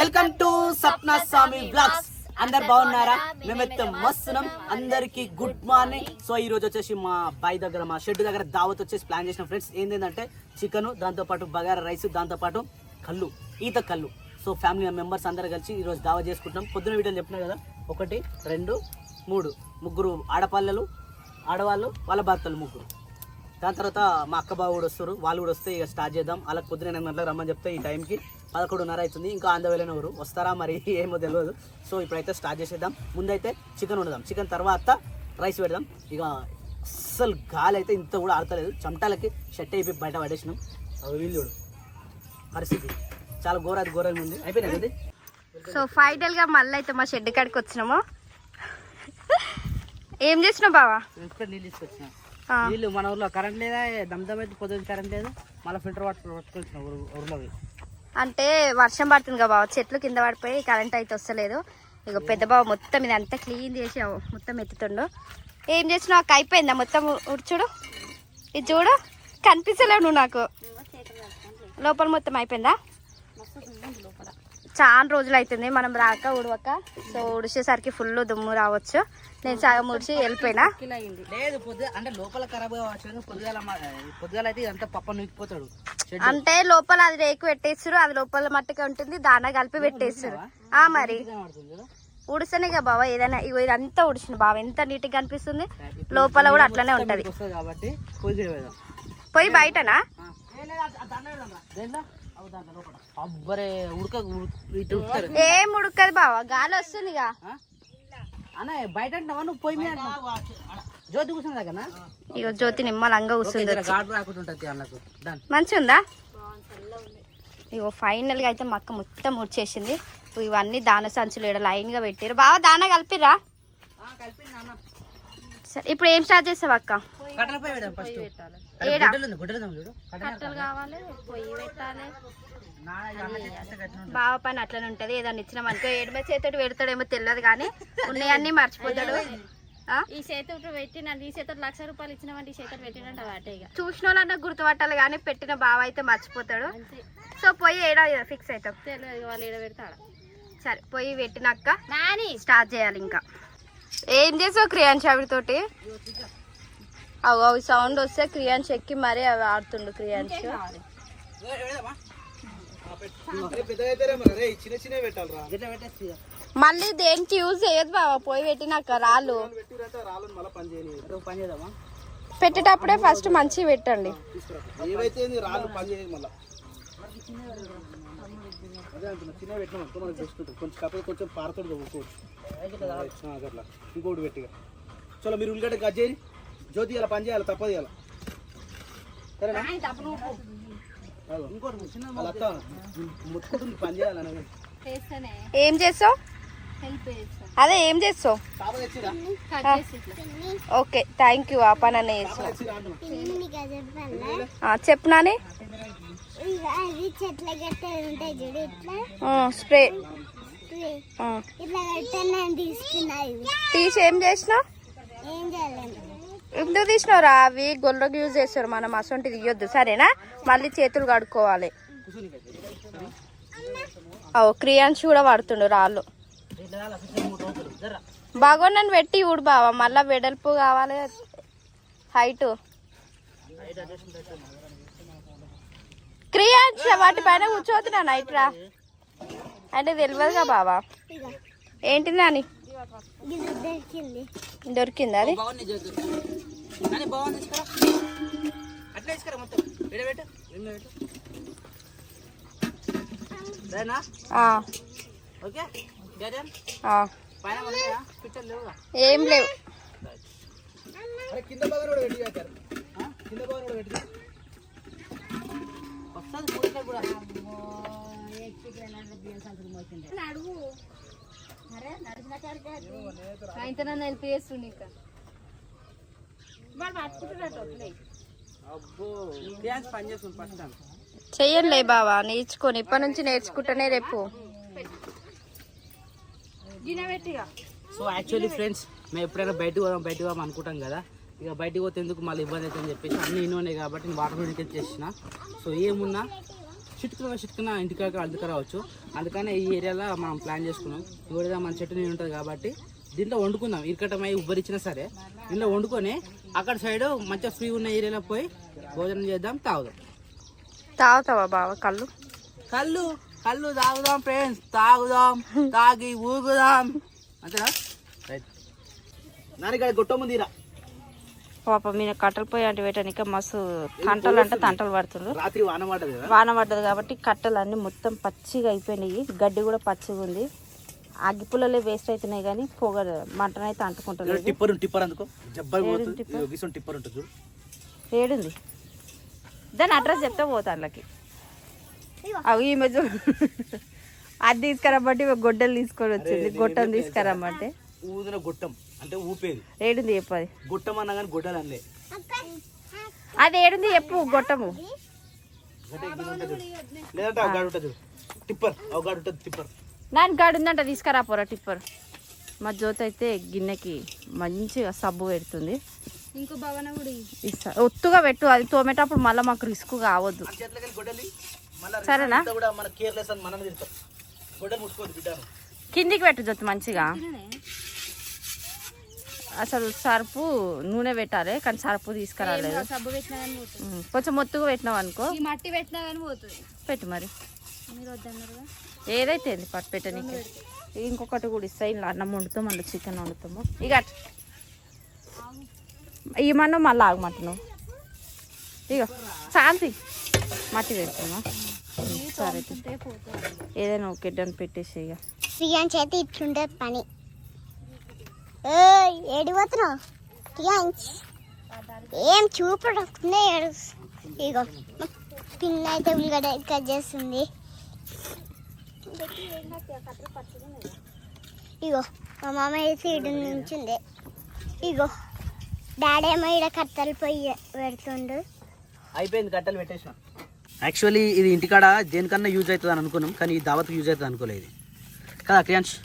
Welcome to Sapna Swami blogs. అందరు బాగున్నారా? మేమైతే మస్తున్నాం. అందరికి గుడ్ మార్నింగ్. సో ఈ రోజు వచ్చేసి మా బాయ్ దగ్గర మా షెడ్ దగ్గర దావత్ వచ్చేసి ప్లాన్ చేసిన ఫ్రెండ్స్. ఏంటంటే చికెన్, దాంతో పాటు బగారా రైస్, దాంతో పాటు కళ్ళు, ఈత కళ్ళు. సో ఫ్యామిలీ మెంబర్స్ అందరు కలిసి ఈ రోజు దావత్ చేసుకుంటున్నాం. పొద్దున వీడియోలు చెప్పినా కదా, 1 2 3 ముగ్గురు ఆడవాళ్ళు వాళ్ళ భర్తలు ముగ్గురు. దాని తర్వాత మా అక్క బావ కూడా వస్తారు. వాళ్ళు కూడా వస్తే ఇక స్టార్ట్ చేద్దాం. అలా పొద్దున 8 గంటలకు రమ్మని చెప్తే ఈ టైంకి 11:30 అవుతుంది. ఇంకా ఆంధ్రవేళనే ఎవరు వస్తారా మరి ఏమో తెలియదు. సో ఇప్పుడైతే స్టార్ట్ చేసేద్దాం. ముందైతే చికెన్ వండుదాం, చికెన్ తర్వాత రైస్ పెడదాం. ఇక అస్సలు గాలి అయితే ఇంత కూడా ఆడతలేదు. చెమటాలకి షర్ట్ అయిపోయి బయట పడేసినాం. వీళ్ళు పరిస్థితి చాలా ఘోరంగా ఉంది. అయిపోయినది. సో ఫైనల్గా మళ్ళీ అయితే మా షెడ్ కాడికి వచ్చినాము. ఏం చేసినావు బావా? నీళ్ళు తీసుకొచ్చినా. వీళ్ళు మన ఊర్లో కరెంట్ లేదా, దమ్దమ్ అయితే పొద్దున్న కరెంట్ లేదు. మళ్ళీ ఫిల్టర్ వాటర్ పట్టుకొచ్చిన ఊర్లో. అంటే వర్షం పడుతుంది కదా బావ, చెట్లు కింద పడిపోయి కరెంట్ అయితే వస్తలేదు. ఇక పెద్ద బావ మొత్తం ఇది అంతా క్లీన్ చేసి మొత్తం ఎత్తుతుండు. ఏం చేసినావు అక్క? అయిపోయిందా మొత్తం ఉడుచుడు? ఇది చూడు, కనిపించలేవు నువ్వు నాకు. లోపల మొత్తం అయిపోయిందా? చాలా రోజులు అవుతుంది మనం రాక ఉడవక. సో ఉడిచేసరికి ఫుల్ దుమ్ము రావచ్చు. నేను సగం ఉడిచి వెళ్ళిపోయినా. లేదు అంటే లోపల ఖరాబ్ కావచ్చు. పొద్దుగాల అయితే ఇదంతా పప్ప నూకిపోతాడు. అంటే లోపల అది రేకు పెట్టేస్తారు, అది లోపల మట్టుగా ఉంటుంది, దానా కలిపి పెట్టేస్తారు. మరి ఉడిస్తేనే కదా బావ ఏదైనా. ఇదంతా ఉడిచిన బావ ఎంత నీట్ గా అనిపిస్తుంది. లోపల కూడా అట్లనే ఉంటది. పోయి బయటనా? ఏం ఉడకదు బావ, గాలి వస్తుంది. బయట జ్యోతి కూర్చున్నా కదా. ఇక జ్యోతి నిమ్మలంగా కూర్చుంది. మంచిగా ఉందా? ఇగో ఫైనల్ గా అయితే మక్క మొత్తం ఉడిచేసింది. ఇవన్నీ దాన సంచులు ఇక్కడ లైన్ గా పెట్టారు. బావ దాన కలిపిరా? సరే ఇప్పుడు ఏం స్టార్ట్ చేస్తావు అక్క? బావ పని అట్లనే ఉంటది. ఏదన్నా ఇచ్చినామనుకో ఎడమ చేతోటి పెడతాడేమో తెలియదు కానీ ఉన్నాయన్నీ మర్చిపోతాడు. ఈ చేతి పెట్టిన ఈ చేతి 1,00,000 రూపాయలు ఇచ్చినామంటే ఈ చేతి పెట్టినంట వాటే. చూసిన వాళ్ళన్నా గుర్తుపట్టాలి కానీ పెట్టిన బావ అయితే మర్చిపోతాడు. సో పోయి ఏడా ఫిక్స్ అవుతాం. తెలియదు వాళ్ళు ఏడ పెడతాడు. సరే పోయి పెట్టినాక స్టార్ట్ చేయాలి. ఇంకా ఏం చేసావు క్రియాన్స్ అవితోటి? అవి సౌండ్ వస్తే క్రియాన్స్ ఎక్కి మరీ అవి ఆడుతుండు. క్రియాన్స్ మళ్ళీ దేనికి యూజ్ చేయదు బాబా. పోయి పెట్టినాక రాళ్ళు పెట్టేటప్పుడే ఫస్ట్ మంచిగా పెట్టండి. ఇంకోటి పెట్టిగా చలో మీరు ఉల్లిగడ్డ కట్ చేయండి. జ్యోతి ఇలా పని చేయాలి, తప్పదు ఇలా. సరేనా? ఇంకోటి పని చేయాలి. ఏం చేస్తావు? అదే ఏం చేస్తావు? Okay thank you. ఆ పని అనే చేస్తావు. చెప్పునాని స్ప్రే తీసి ఏం చేసినావు? ఎందుకు తీసినావురా? అవి గొల్లకి యూజ్ చేస్తారు, మనం అసొంటిది ఇవ్వద్దు. సరేనా? మళ్ళీ చేతులు కడుక్కోవాలి. క్రియాన్స్ కూడా పడుతుండు రాళ్ళు. బాగోనని పెట్టి ఊడు బావా. మళ్ళా వెడల్పు కావాలి, హైట్. క్రియాన్స్ వాటిపైన కూర్చోతున్నా నైట్రా అంటే తెలియదుగా బావా. ఏంటి నాని దొరికింది? అది ఏం లేవు. చెయ్యంలే బావా, నేర్చుకొని ఇప్పటి నుంచి నేర్చుకుంటానే రేపు. సో యాక్చువల్లీ ఫ్రెండ్స్ మేము ఎప్పుడైనా బయటకు పోదాం అనుకుంటాం కదా. ఇక బయటకు పోతే ఎందుకు మళ్ళీ ఇబ్బంది అవుతుందని చెప్పేసి అన్నీ ఇన్నోనే కాబట్టి నేను వాటర్ మీదకి చేసిన. సో ఏమున్నా చిట్టుకున్న ఇంటికాక అడ్డుకు రావచ్చు. అందుకనే ఈ ఏరియాలో మనం ప్లాన్ చేసుకున్నాం. ఎవరైనా మన చెట్టు నీళ్ళు ఉంటుంది కాబట్టి దీంట్లో వండుకుందాం. ఇరకటమై ఉబ్బరిచ్చినా సరే దీంట్లో వండుకొని అక్కడ సైడ్ మంచిగా ఫ్రీ ఉన్న ఏరియాలో పోయి భోజనం చేద్దాం, తాగుదాం. తాగుతావా బావ కళ్ళు? కళ్ళు తాగుదాం ఫ్రెండ్స్, తాగుదాం, తాగి ఊగుదాం అంతేనా? రైట్ నాన్న గుట్ట ముందురా పాప మీద కట్టెలు పోయి అంటే పెట్టానికి మస్తు తంటలు పడుతుండ్రు. రాత్రి వాన పడ్డది కాబట్టి కట్టెలు అన్ని మొత్తం పచ్చిగా అయిపోయినాయి. గడ్డి కూడా పచ్చిగా ఉంది. అగ్గి పుల్లలే వేస్ట్ అవుతున్నాయి కానీ పొగ మంటనైతే అంటుకుంటుంది. ఏడుంది దాని అడ్రస్ చెప్తే పోతా అందులోకి. అవి ఈ మధ్య అది తీసుకురమ్మంటే గొడ్డలు తీసుకొని వచ్చింది. గొట్టం తీసుకురమ్మంటే ఊదిన గొట్టం అంటే ఊపేది. ఏడుంది చెప్పు. అది గొట్టం అన్నా కానీ గొడ్డలు అనలే. అది ఏడుంది చెప్పు. గొట్టము నాన్న గాడు ఉందంట, తీసుకురా పోరా టిప్పర్. మా జ్యోతి అయితే గిన్నెకి మంచిగా సబ్బు పెడుతుంది. ఇంకో భవన కూడా ఒత్తుగా పెట్టు, అది తోమేటప్పుడు మళ్ళీ మాకు రిస్క్ కావద్దు సరేనా? కిందికి పెట్టు జ్యోతి మంచిగా. అసలు సర్పు నూనె పెట్టాలి కానీ సర్పు తీసుకురాలేదు. సబ్బు పెట్టినా కానీ కొంచెం మొత్తుగా పెట్టినావు అనుకో, మట్టి పెట్టినా కానీ పోతుంది. పెట్టు మరి, మీరు వద్దన్నారుగా. ఏదైతే పట్టు పెట్టనీకి. ఇంకొకటి కూడా ఇస్తాయి. ఇలా అన్నం వండుతాం, మళ్ళీ చికెన్ వండుతాము. ఇక ఇవన్నీ మళ్ళీ ఆగమంటున్నావు. ఇక శాంతి మట్టి పెడతామా? సరే ఏదైనా ఒక గిడ్డని పెట్టేసి ఇక ప్రియాన్ చేతి ఇట్లుంటే పని. ఏడిపోతున్నావు ప్రియాంశ్? ఏం చూపడకుండా ఏడు. ఇగో పిన్న అయితే ఉల్లిగడ్డ కట్ చేస్తుంది. ఇగో మా మామ అయితే ఇడు నుంచింది. ఇగో డాడీ ఏమో ఇక్కడ కట్టెలు పొయ్యి పెడుతుండు. అయిపోయింది, కట్టెలు పెట్టేసిన. యాక్చువల్లీ ఇది ఇంటికాడ దేనికన్నా యూజ్ అవుతుంది అని అనుకున్నాం, కానీ ఈ దావత్కి యూజ్ అవుతుంది అనుకోలేదు కదా క్రియాంష్?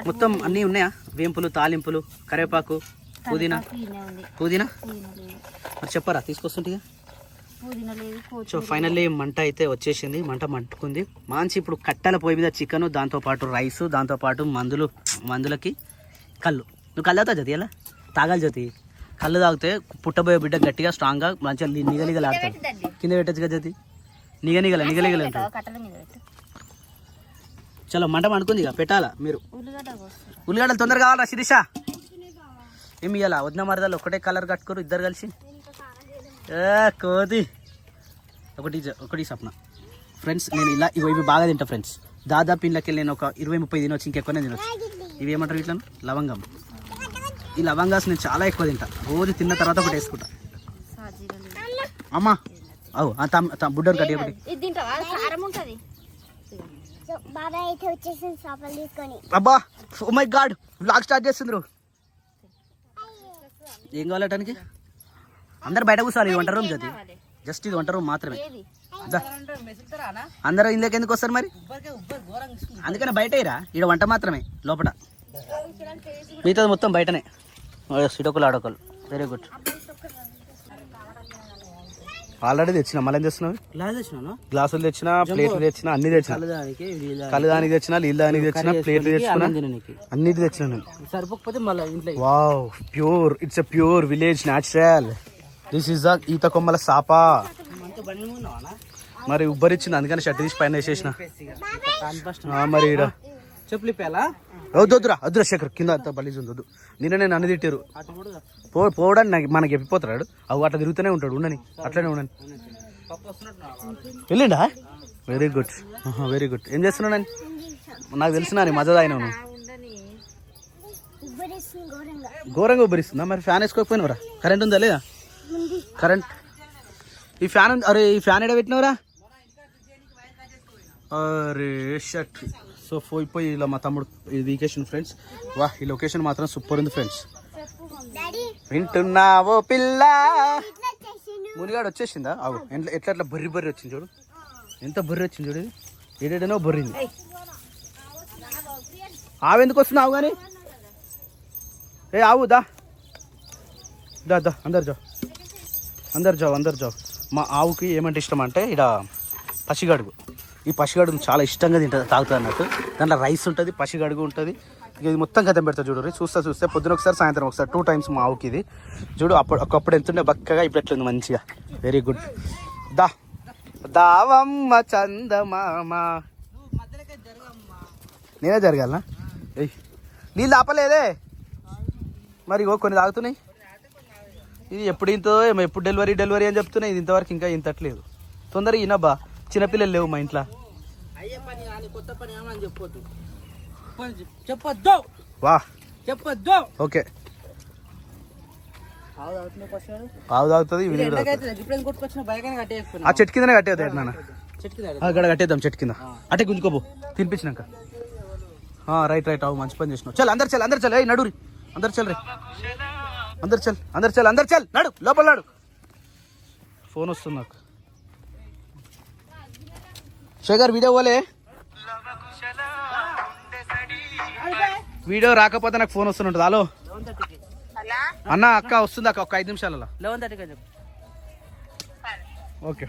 మొత్తం అన్నీ ఉన్నాయా? వేంపులు, తాలింపులు, కరివేపాకు, పుదీనా. మరి చెప్పరా తీసుకొస్తుంటే. సో ఫైనల్లీ మంట అయితే వచ్చేసింది. మంట మంటుకుంది మంచి. ఇప్పుడు కట్టెల పొయ్యి మీద చికెన్, దాంతోపాటు రైస్, దాంతోపాటు మందులకి కళ్ళు. నువ్వు కళ్ళు తాగుతావు జ్యోతి? ఎలా తాగాలి జ్యోతి? కళ్ళు తాగితే పుట్టబోయే బిడ్డ గట్టిగా స్ట్రాంగ్గా మంచిగా నిగలిగలు ఆడతాడు. కింద పెట్టచ్చు కదా జ్యోతి? నిగనిగలు అంటాడు. చలో మంట మండుకుంది, ఇక పెట్టాలా మీరు. ఉల్లిగడ్డలు తొందరగా కావాలా శిరీష? ఏమి ఇవ్వాలా? వదిన మరదలు ఒకటే కలర్ కట్టుకోరు ఇద్దరు కలిసి. కోతి ఒకటి సప్న. ఫ్రెండ్స్ నేను ఇలా ఇవి బాగా తింటా ఫ్రెండ్స్. దాదాపు ఇంట్లోకి నేను ఒక 20-30 తినొచ్చు, ఇంకెక్కువనే తినొచ్చు. ఇవి ఏమంటారు ఇట్లా? లవంగం. ఈ లవంగాస్ నేను చాలా ఎక్కువ తింటా. రోజు తిన్న తర్వాత ఒకటి వేసుకుంటా. అమ్మా అవు బుడ్డరు కట్టి ఒకటి. అబ్బా oh my god, vlog start చేస్తుండ్రు. ఏం కావాలటానికి? అందరు బయట కూర్చోవాలి. ఇది వంట రూమ్ జ్యోతి, జస్ట్ ఇది వంట రూమ్ మాత్రమే. అందరూ ఇందులోకి ఎందుకు వస్తారు మరి? అందుకని బయట ఇక్కడ వంట మాత్రమే, లోపల మిగతాది మొత్తం బయటనే. సిటోకులు ఆడోకలు. Very good. ఆల్రెడీ తెచ్చిన, మళ్ళీ ఏం తెచ్చినావు? గ్లాసులు తెచ్చిన, ప్లేట్లు తెచ్చిన, అన్ని తెచ్చిన. కలుదానికి తెచ్చిన, నీళ్ళదానికి తెచ్చిన, ప్లేట్లు తెచ్చిన, అన్నిటి తెచ్చిన నేను. సరిపోకపోతే మళ్ళీ. Wow, pure. It's a pure village natural. This is the ఈత కొమ్మల సాపా. మరి ఉబ్బరిచ్చింది, అందుకని షర్ట్ తీసి పైన వేసేసిన. మరి చెప్పులిప్పేలా వద్దురా శేఖర్, కింద అంత బలీజ్ ఉంది. వద్దు, నేను అన్ని తిట్టారు. పోవడానికి మనకి ఎప్పిపోతాడు. అవి అట్లా తిరుగుతూనే ఉంటాడు. ఉండని, అట్లనే ఉండని. వెళ్ళిండా? Very good, very good. ఏం చేస్తున్నాను? నాకు తెలిసిన మజా అయినా ఘోరంగా ఉబ్బరిస్తుందా? మరి ఫ్యాన్ వేసుకోకపోయినవరా? కరెంట్ ఉందా లేదా? కరెంట్. ఈ ఫ్యాన్ ఉంది. అరే ఈ ఫ్యాన్ ఎడ పెట్టినవరా? అరే షట్. సో పోయి ఇలా మా తమ్ముడు ఈ వెకేషన్ ఫ్రెండ్స్. వా, ఈ లొకేషన్ మాత్రం సూపర్ ఉంది ఫ్రెండ్స్. వింటున్నావో పిల్ల? మునిగాడు వచ్చేసిందా? అవు ఎట్లా బర్రి వచ్చింది చూడు. ఎంత బర్రి వచ్చింది చూడు. ఏడేడనో బర్రింది. ఆవెందుకు వస్తున్నావు కానీ? ఏ ఆవు దా అందరు జా. అందరు జావు. మా ఆవుకి ఏమంటే ఇష్టం అంటే ఇక్కడ పసిగడుగు. ఈ పసిగడుగు చాలా ఇష్టంగా తింటుంది, తాగుతుంది అన్నట్టు. దాంట్లో రైస్ ఉంటుంది, పసిగడుగు ఉంటుంది. ఇక ఇది మొత్తం కథం పెడతా చూడు. చూస్తే పొద్దున ఒకసారి సాయంత్రం ఒకసారి 2 times మా ఆవుకి ఇది చూడు. ఒకప్పుడు ఎంతుండే బక్కగా, ఇప్పుడు ఎట్లుంది మంచిగా. Very good. దావమ్మ చందమామ. నేనే జరగాలనా? నీళ్ళు ఆపలేదే మరి. కొన్ని తాగుతున్నాయి. ఇది ఎప్పుడు ఎప్పుడు డెలివరీ అని చెప్తున్నాయి. ఇది ఇంతవరకు ఇంకా ఇంతట్లేదు. తొందరగా ఈయనబ్బా, చిన్నపిల్లలు లేవు మా ఇంట్లో. వా ఓకే. ఆవు తాగుతుంది. ఆ చెట్టు కిందనే కట్టేది నాన్న. అక్కడ కట్టేద్దాం చెట్టు కింద. అటే గుంజుకోబో తినిపించినాక. రైట్ ఆవు మంచి పని చేసినావు. చల్ అందరు చల్. నడురి అందరు చల్ రే. అందరు చల్ నడు. లోపల నాడు. ఫోన్ వస్తుంది నాకు. శేఖర్ వీడియో పోలే. వీడియో రాకపోతే నాకు ఫోన్ వస్తుంటుంది. హలో అన్న, అక్క వస్తుంది అక్క. ఒక 5 నిమిషాలలో 11:30 చెప్పు. ఓకే.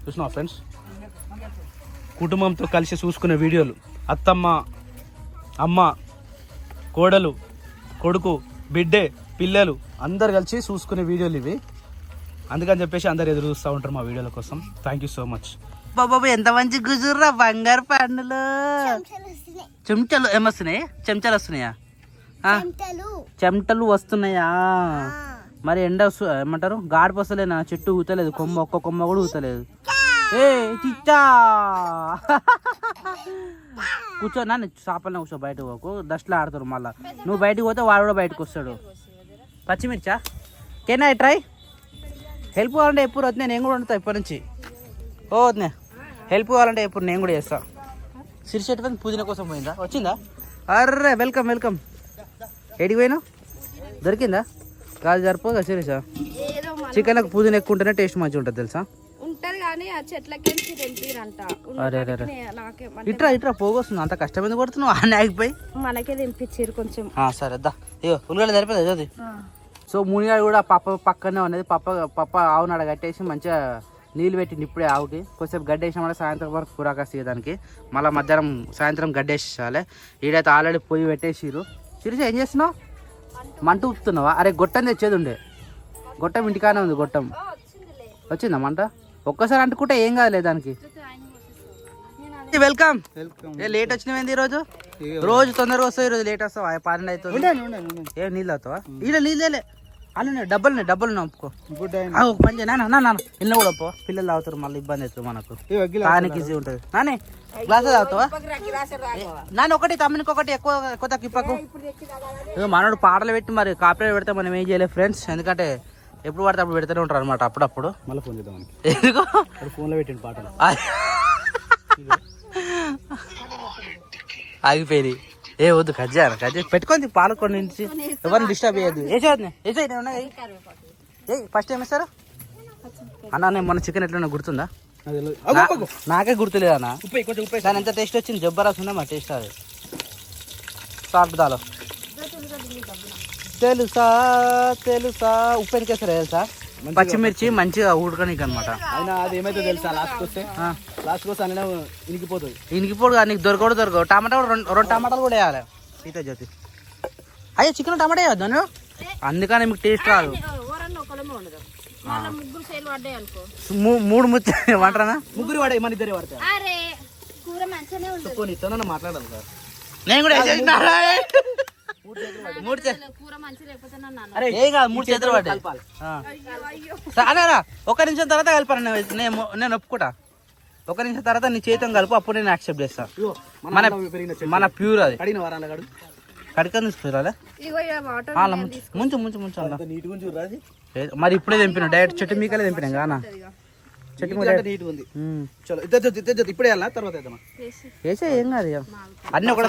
చూసినా ఫ్రెండ్స్, కుటుంబంతో కలిసి చూసుకునే వీడియోలు. అత్తమ్మ, అమ్మ, కోడలు, కొడుకు, బిడ్డే, పిల్లలు అందరు కలిసి చూసుకునే వీడియోలు ఇవి. అందుకని చెప్పేసి అందరు ఎదురు చూస్తూ ఉంటారు మా వీడియోల కోసం. Thank you so much. బాబా ఎంత మంచి గుజుర్రా బంగారు పండులు. చెంచాలు ఏమొస్తున్నాయి? చెంచాలు వస్తున్నాయా? చెమటలు వస్తున్నాయా? మరి ఎండ ఏమంటారు, గాడిప వస్తలేనా? చెట్టు ఊతలేదు, ఒక్క కొమ్మ కూడా ఊతలేదు. ఏ చిచ్చా కూర్చో నాన్న, షాపల్నే కూర్చో. బయటకు పోకు, డస్ట్లో ఆడుతారు మళ్ళీ. నువ్వు బయటకు పోతే వాడు కూడా బయటకు వస్తాడు. పచ్చిమిర్చా? Can I try? హెల్ప్ కావాలంటే ఎప్పుడు వద్దు, నేను కూడా వండుతా ఇప్పటి నుంచి. ఓ వద్దే, హెల్ప్ కావాలంటే ఎప్పుడు నేను కూడా చేస్తా. సిరిచెట్టు పుదీనా కోసం పోయిందా? వచ్చిందా? Array welcome. ఎడికి పోయినా? దొరికిందా? కాదు సరిపోగా సిరీసా. చికెన్లకు పుదీనా ఎక్కువ ఉంటేనే టేస్ట్ మంచిగా ఉంటుంది తెలుసా. అరే ఇట్రా పోగొస్తుంది. అంత కష్టం ఎందుకు కొడుతున్నావు? అన్నీ ఆగిపోయి మనకే దింపించారు కొంచెం. సరే దా. ఇగో ఉల్లిగడ్డ సరిపోతుంది అది. సో మునిగాడు కూడా పక్కనే ఉన్నది. పప్ప ఆవును ఆడ కట్టేసి మంచిగా నీళ్ళు పెట్టింది ఇప్పుడే ఆవుకి. కొంచెం గడ్డేసామంటే సాయంత్రం వరకు కూరాకాసి దానికి. మళ్ళీ మధ్యాహ్నం సాయంత్రం గడ్డేసేసాలి. ఈడైతే ఆల్రెడీ పొయ్యి పెట్టేసిరు. సిరిసా ఏం చేస్తున్నావు? మంట ఉప్పుతున్నావా? అరే గొట్టం తెచ్చేది ఉండే. గొట్టం ఇంటికానే ఉంది. గొట్టం వచ్చిందా మంట? ఒక్కసారి అంటుకుంటే ఏం కాదులే దానికి. వెల్కమ్. లేట్ వచ్చినవేంది ఈరోజు? రోజు తొందరగా వస్తావు, ఈరోజు లేట్ వస్తావా? 12 అవుతుంది. ఏం నీళ్ళు అవుతావా? ఈడ నీళ్ళే అన్నీ డబ్బులు నొప్పుకో. పని చేయ నాన్న, ఇన్న కూడా పో. పిల్లలు తాగుతారు, మళ్ళీ ఇబ్బంది అవుతుంది మనకు. తాగడానికి ఈజీ ఉంటుంది. నానే గ్లాస్ తాగుతావా నాన్న? ఒకటి తమ్మునికి ఒకటి ఎక్కువ తక్కువ ఇప్పకు. మనోడు పాటలు పెట్టి మరి కాపీ పెడితే మనం ఏం చేయలేదు ఫ్రెండ్స్. ఎందుకంటే ఎప్పుడు పడితే అప్పుడు పెడుతూనే ఉంటారు అనమాట. అప్పుడప్పుడు మళ్ళీ ఫోన్ చేద్దాం. ఎందుకు ఫోన్లో పెట్టింది పాటలు ఆగిపోయి. ఏ వద్దు కజ్జా పెట్టుకొని పాలకొని ఎవరిని డిస్టర్బ్ చేయద్దు. ఫస్ట్ ఏం ఇస్తారా అన్న? నేను మొన్న చికెన్ ఎట్లా గుర్తుందా? నాకే గుర్తులేదు అన్న. దాని ఎంత టేస్ట్ వచ్చింది? జబ్బరాస్ ఉందా మా టేస్ట్. అది సాల్ట్ దాలో తెలుసా ఉప్పు ఎనికేసారా తెలుసా? పచ్చిమిర్చి మంచిగా ఉడకనీకి అనమాట. అయినా అది ఏమైతే తెలుసా, లాస్ట్ వస్తే అన్నీ ఇనికిపోతుంది. ఇనికిపోదు కానీ నీకు దొరకవు. టమాటా కూడా 2 టమాటాలు కూడా వేయాలి. సీత జ్యోతి అయ్యో చికెన్ టమాటా వేయద్దు, అందుకని మీకు టేస్ట్ రాదు. 3 ముచ్చ వంటరానా? ముగ్గురు వాడే, మన ఇద్దరే వాడతారు. మాట్లాడాలి సార్. నేను కూడా ఏం కాదు, 3 చేతులు పడ్డాయి. ఒక నిమిషం తర్వాత కలిపాను నేను ఒప్పుకుంటా. 1 నిమిషం తర్వాత నీ చేతం కలుపు, అప్పుడు నేను యాక్సెప్ట్ చేస్తా. మన ప్యూర్ అది. కడికని తీసుకురాలే ముంచు మరి ఇప్పుడే తెంపినా. డైరెక్ట్ చెట్టు మీకలే తెంపినాం కానా. చెట్టు ఇప్పుడే వేసే ఏం కాదు. అన్ని ఒక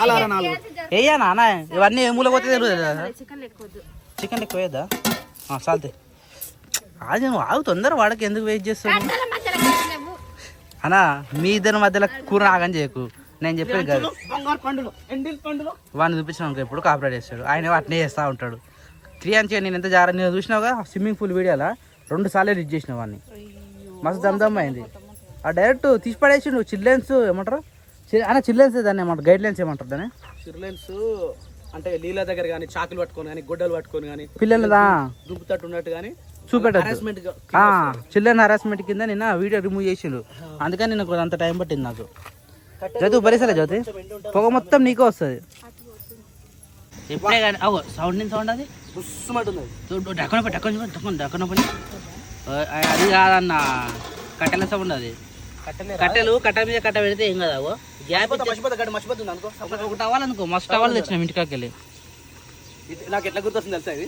వేయా నాన్న, ఇవన్నీ ఏ మూల పోతే తెలియదు. చికెన్ ఎక్కువ వేయద్దా? సాల్తే అది నువ్వు ఆగు, తొందర వాడకి ఎందుకు వెయిట్ చేస్తావు అన్నా? మీ ఇద్దరి మధ్యలో కూర ఆగని చేయకు. నేను చెప్పేది కాదు. వాడిని చూపించినాక ఎప్పుడు కాపరేట్ చేస్తాడు. ఆయన అట్నే చేస్తూ ఉంటాడు. 3 అని నేను ఎంత జాగ్రత్త నేను చూసినావుగా స్విమ్మింగ్ పూల్ వీడియోలా 2 సార్లు ఎడిట్ చేసిన వాడిని మస్తు దమ్దమ్ అయింది ఆ డైరెక్ట్ తీసి పడేసిండు చిల్డ్రన్స్ ఏమంటారు అన్న చిల్డ్రన్స్ దాన్ని ఏమంటారు గైడ్ లైన్స్ ఏమంటారు దాన్ని చిల్డ్రన్స్ అంటే నీళ్ళ దగ్గర కానీ చాకులు పట్టుకొని కానీ గొడ్డలు పట్టుకొని కానీ పిల్లలదా దుంపుతట్టు ఉన్నట్టు కానీ చూపెట్టదు చిల్డ్రన్ హరాస్మెంట్ కింద నిన్న వీడియో రిమూవ్ చేసిండు అందుకని నేను అంత టైం పట్టింది నాకు జ్యోతి భరిసలే జ్యోతి పొగ మొత్తం నీకే వస్తుంది ఎప్పుడే కానీ అవు సౌండ్ నేను సౌండ్ అది డక్కన పని అది కాదన్న కట్టెల సౌండ్ అది కట్టెలు కట్ట మీద కట్ట పెడితే ఏం కదా గ్యాప్ మర్చిపోతుంది అనుకో ఒకటి అవ్వాలనుకో మస్ట్ అవ్వాలి తెచ్చినాం ఇంటికాకి వెళ్ళి నాకు ఎట్లా గుర్తొస్తుంది తెలుసా ఇది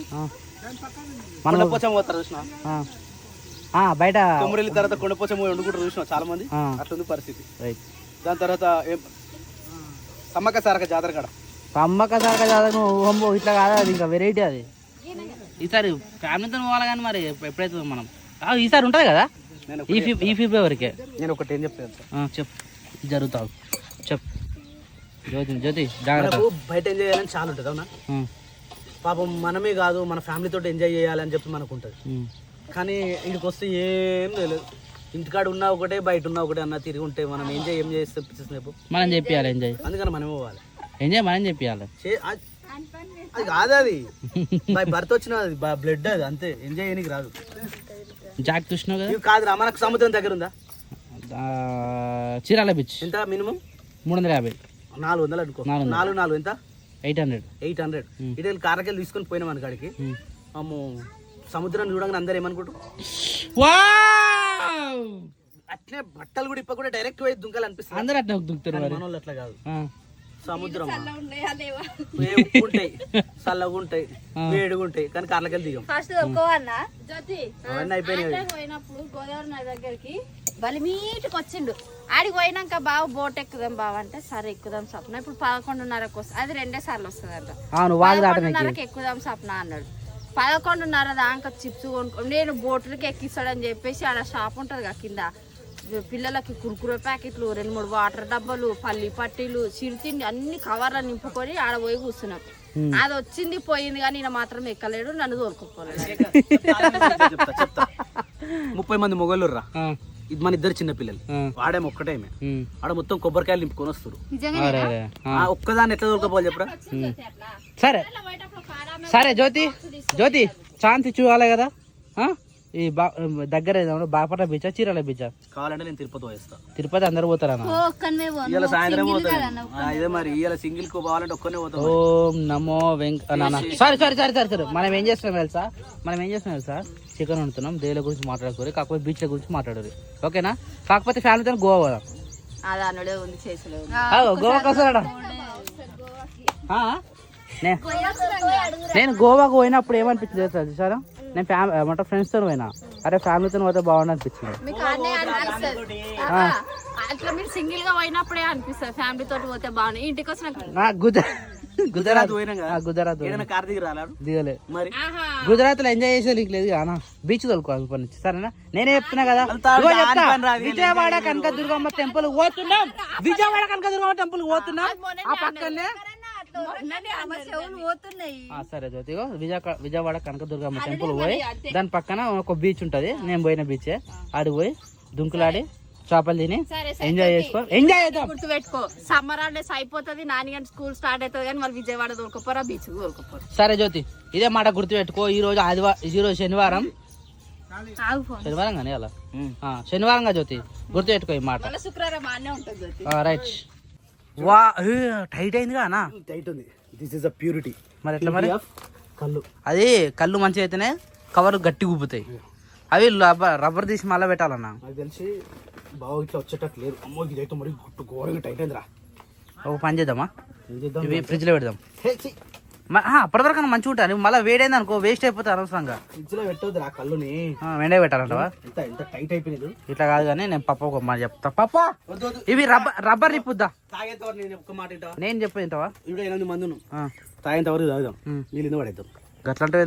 కొండపోచమ్మ పోతారు చూసిన బయట కొమ్మరెల్లి తర్వాత కొండపోచమ్మ వండుకుంటారు చూసిన చాలా మంది అట్లుంది పరిస్థితి. దాని తర్వాత సమ్మక్క సారక జాతర కాడ సమ్మక్క సారక జాతర ఓంబో ఇట్లా కాదు అది ఇంకా వెరైటీ అది ఈసారి ఫ్యామిలీతో పోవాలి కానీ మరి ఎప్పుడైతే మనం ఈసారి ఉంటుంది కదా ఈ ఫిబ్రవరికి నేను ఒకటి ఏం చెప్తాను చెప్పు జరుగుతావు చెప్పు జ్యోతి జాగ్రత్త బయట ఎంజాయ్ చేయాలని చాలా ఉంటుంది అవునా పాపం మనమే కాదు మన ఫ్యామిలీతో ఎంజాయ్ చేయాలని చెప్పి మనకు ఉంటుంది కానీ ఇంటికి వస్తే ఏం లేదు ఇంటికాడ ఉన్నా ఒకటే బయట ఉన్నా ఒకటే అన్న తిరిగి ఉంటే మనం ఎంజాయ్ ఏం చేస్తే మనం చెప్పాలి ఎంజాయ్ అందుకని మనమే పోవాలి ఎంజాయ్ మనం చెప్పాలి అది కాదు అది భర్త వచ్చిన బ్లడ్ అది అంతే ఎంజాయ్ చేయడానికి రాదు జాక్ చూసినావు కదా కాదురా మనకు సముద్రం దగ్గర ఉందా చీరాల బీచ్ ఎంత మినిమం 350 400 అనుకో 4 ఎంత 800 ఇటు కార్లకెళ్ళి తీసుకొని పోయినాం మన కాడికి అమ్మో సముద్రం చూడగానే అందరు ఏమనుకుంటారు అట్లే బట్టలు కూడా ఇప్ప కూడా డైరెక్ట్ పోయి దుంకలు అనిపిస్తుంది అందరూ అట్లా దుంకుతారు మన వాళ్ళు అట్లా కాదు సముద్రం చల్లగా ఉంటాయి వేడిగా ఉంటాయి కానీ కార్లకెళ్ళి దిగం అవన్నీ అయిపోయినాయి. పోయినప్పుడు గోదావరి నది దగ్గరికి బలిమీటికి వచ్చిండు ఆడికి పోయినాక బావ బోట్ ఎక్కుదాం బావ అంటే సరే ఎక్కుదాం సప్న ఇప్పుడు 11:30కి వస్తుంది అది 2 సార్లు వస్తుంది అంట 11:30కి ఎక్కుదాం సప్న అన్నాడు 11:30 దాకా చిప్స్ కొనుక్కో నేను బోట్లకి ఎక్కిస్తాడని చెప్పేసి ఆడ షాప్ ఉంటుంది కదా కింద పిల్లలకి కుర్కురే ప్యాకెట్లు 2-3 వాటర్ డబ్బాలు పల్లి పట్టీలు చిరుతిండి అన్ని కవర్లు నింపుకొని ఆడ పోయి కూర్చున్నాం అది వచ్చింది పోయింది కానీ ఈయన మాత్రం ఎక్కలేడు నన్ను తోలుకోలేదు 30 మంది మొగోళ్ళు రా ఇది మన ఇద్దరు చిన్న పిల్లలు వాడేమో ఒక్కటేమే ఆడ మొత్తం కొబ్బరికాయలు నింపుకొని వస్తారు ఒక్కదాన్ని ఎట్లా తోలుకోపోవాలి చెప్పరా సరే సరే జ్యోతి శాంతి చూడాలి కదా ఈ దగ్గర బాపట్ల బీచా చీరాల బీచా కావాలంటే నేను తిరుపతి పోయేస్తా తిరుపతి అందరు పోతారా ఇవాళ సాయంత్రం పోతాను ఇదే మరి ఇవాళ సింగిల్ కు పోవాలంటే ఒక్కనే పోతాం ఓం నమో సరే మనం ఏం చేస్తున్నాం తెలుసా చికెన్ వండుతున్నాం దేవుల గురించి మాట్లాడుకోరు కాకపోతే బీచ్ల గురించి మాట్లాడరు ఓకేనా కాకపోతే ఫ్యామిలీతో గోవా పోదాం గోవాకి వస్తాడా నేను గోవాకు పోయినప్పుడు ఏమనిపించింది తెలుసా చూసారా నేను ఏమంటా ఫ్రెండ్స్ తో పోయినా అరే ఫ్యామిలీతో పోతే బాగుంది అనిపించింది అట్లా మీరు సింగిల్ గా పోయినప్పుడే అనిపిస్తుంది ఫ్యామిలీ తోటి పోతే బాగుంది ఇంటికి వచ్చిన గుజరాత్ దిగలే మరి గుజరాత్ లో ఎంజాయ్ చేసే నీకు లేదు అన్న బీచ్ తోలుకోవాలి పని నుంచి సరేనా నేనే చెప్తున్నా కదా విజయవాడ కనకదుర్గమ్మ టెంపుల్ పోతున్నాం ఆ పక్కనే సరే జ్యోతి విజయవాడ కనకదుర్గమ్మ టెంపుల్ పోయి దాని పక్కన ఒక బీచ్ ఉంటది నేను పోయిన బీచ్ ఆడికి పోయి దుంకులాడి చేపలు తిని ఎంజాయ్ చేద్దాం. గుర్తుపెట్టుకో సమ్మర్ హాలిడేస్ అయిపోతుంది నాన్నగారి స్కూల్ స్టార్ట్ అవుతుంది కానీ మరి విజయవాడ దొరకపోరా బీచ్ దొరకపోరా. సరే జ్యోతి ఇదే మాట గుర్తుపెట్టుకో ఈ రోజు శనివారం కానీ అలా శనివారంగా జ్యోతి గుర్తుపెట్టుకో ఈ మాట శుక్రవారం బాగానే ఉంటుంది రైట్ వా టైట్ అయిందిగా అన్న టైట్ ఉంది దిస్ ఇస్ అ ప్యూరిటీ మరి ఎట్లా మరి కళ్ళు అది కళ్ళు మంచిగా అయితేనే కవర్ గట్టి ఊపుతాయి అవి రబ్బర్ తీసి మళ్ళీ పెట్టాలన్న నాకు తెలిసి బాగా ఇట్లా వచ్చేటట్టు లేదు అమ్మో ఇదైతే మరి గుట్టు ఘోరంగా టైట్ అయిందిరా ఒక పని చేద్దామా ఇవి ఫ్రిడ్జ్ లో పెడదాం అప్పటివరకు మంచిగా ఉంటాను మళ్ళీ వేడైంది అనుకో వేస్ట్ అయిపోతుంది అనవసరంగా ఫ్రిడ్జ్ లో పెట్టొద్దురా కళ్ళుని వెండే పెట్టాలంటవా ఎంత టైట్ అయిపోయింది ఇట్లా కాదు కానీ నేను పప్ప ఒక మాట చెప్తా పప్ప ఇవి రబ్బర్ నిప్పుద్దా తాగేంతవరకు నేను ఒక్క మాట నేను చెప్పేది ఇంతవా ఇప్పుడు 8 మంది తాగేంతవరకు తాగుదాం నీళ్ళు పడేద్దాం గట్లంటే